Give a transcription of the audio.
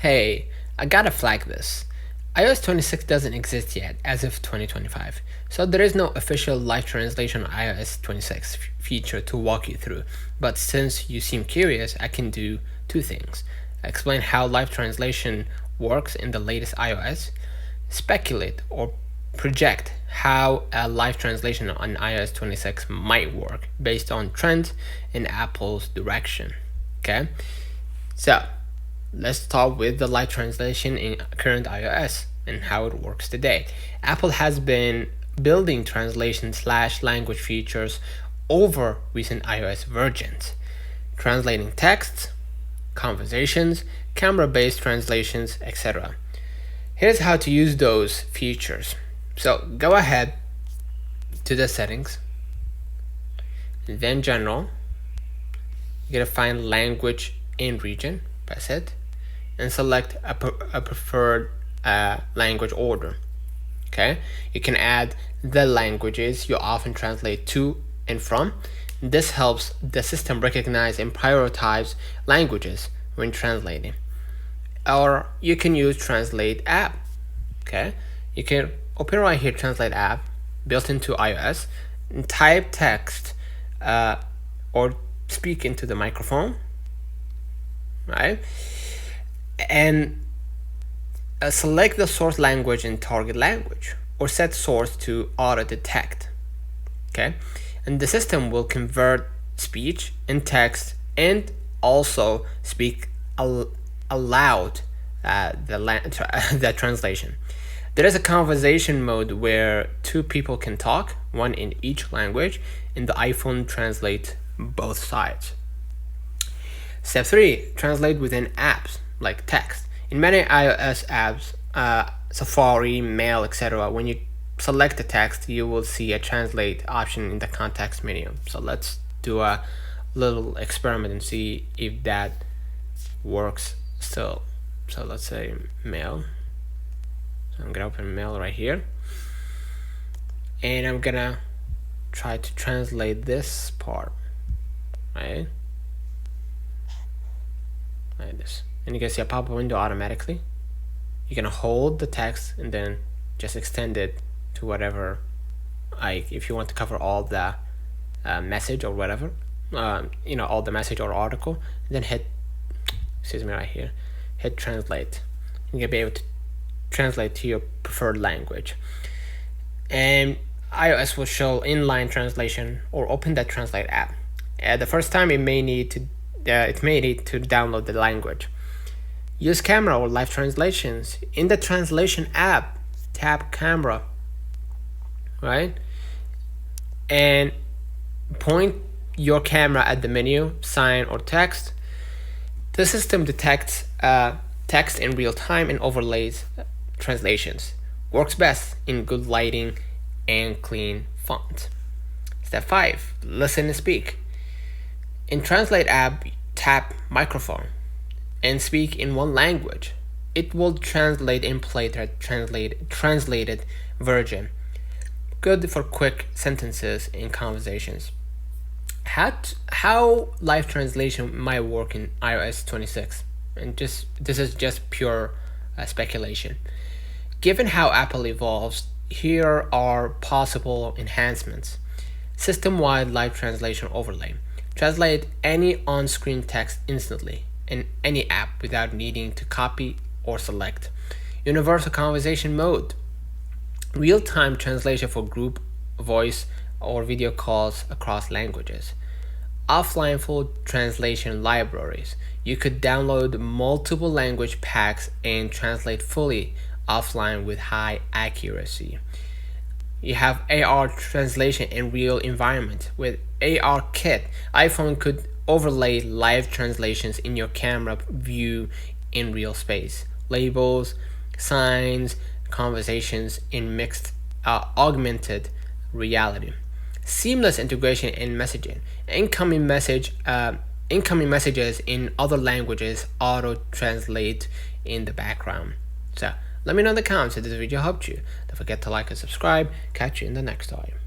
Hey, I gotta flag this. iOS 26 doesn't exist yet as of 2025, so there is no official live translation iOS 26 feature to walk you through. But since you seem curious, I can do two things: explain how live translation works in the latest iOS, speculate or project how a live translation on iOS 26 might work based on trends in Apple's direction. Okay? So, let's start with the live translation in current iOS and how it works today. Apple has been building translation/language features over recent iOS versions, translating texts, conversations, camera-based translations, etc. Here's how to use those features. So go ahead to the settings, and then general. You're gonna find language in region, press it, and select a preferred language order. Okay, you can add the languages you often translate to and from. This helps the system recognize and prioritize languages when translating. Or you can use Translate app. Okay, you can open right here Translate app built into iOS and type text or speak into the microphone, right? And select the source language and target language, or set source to auto detect. Okay, and the system will convert speech and text and also speak aloud the translation. There is a conversation mode where two people can talk, one in each language, and the iPhone translates both sides. Step 3, translate within apps like text. In many iOS apps, Safari, Mail, etc., when you select the text, you will see a translate option in the context menu. So let's do a little experiment and see if that works still. So let's say Mail. So I'm gonna open Mail right here, and I'm gonna try to translate this part, right? Like this, and you can see a pop-up window automatically. You can hold the text and then just extend it to whatever, like if you want to cover all the message or whatever, all the message or article, and then hit, right here, hit translate. You're gonna be able to translate to your preferred language, and iOS will show inline translation or open that Translate app. The first time it may need to download the language. Use camera or live translations. In the translation app, tap camera, right? And point your camera at the menu, sign, or text. The system detects text in real time and overlays translations. Works best in good lighting and clean font. Step 5, listen and speak. In Translate app, tap microphone and speak in one language. It will translate and play the translated version. Good for quick sentences and conversations. How live translation might work in iOS 26, and this is just pure speculation. Given how Apple evolves, here are possible enhancements. System-wide live translation overlay. Translate any on-screen text instantly in any app without needing to copy or select. Universal conversation mode. Real-time translation for group, voice, or video calls across languages. Offline full translation libraries. You could download multiple language packs and translate fully offline with high accuracy. You have AR translation in real environment. With AR Kit, iPhone could overlay live translations in your camera view in real space. Labels, signs, conversations in mixed augmented reality. Seamless integration in messaging. Incoming messages in other languages auto translate in the background. So let me know in the comments if this video helped you. Don't forget to like and subscribe. Catch you in the next time.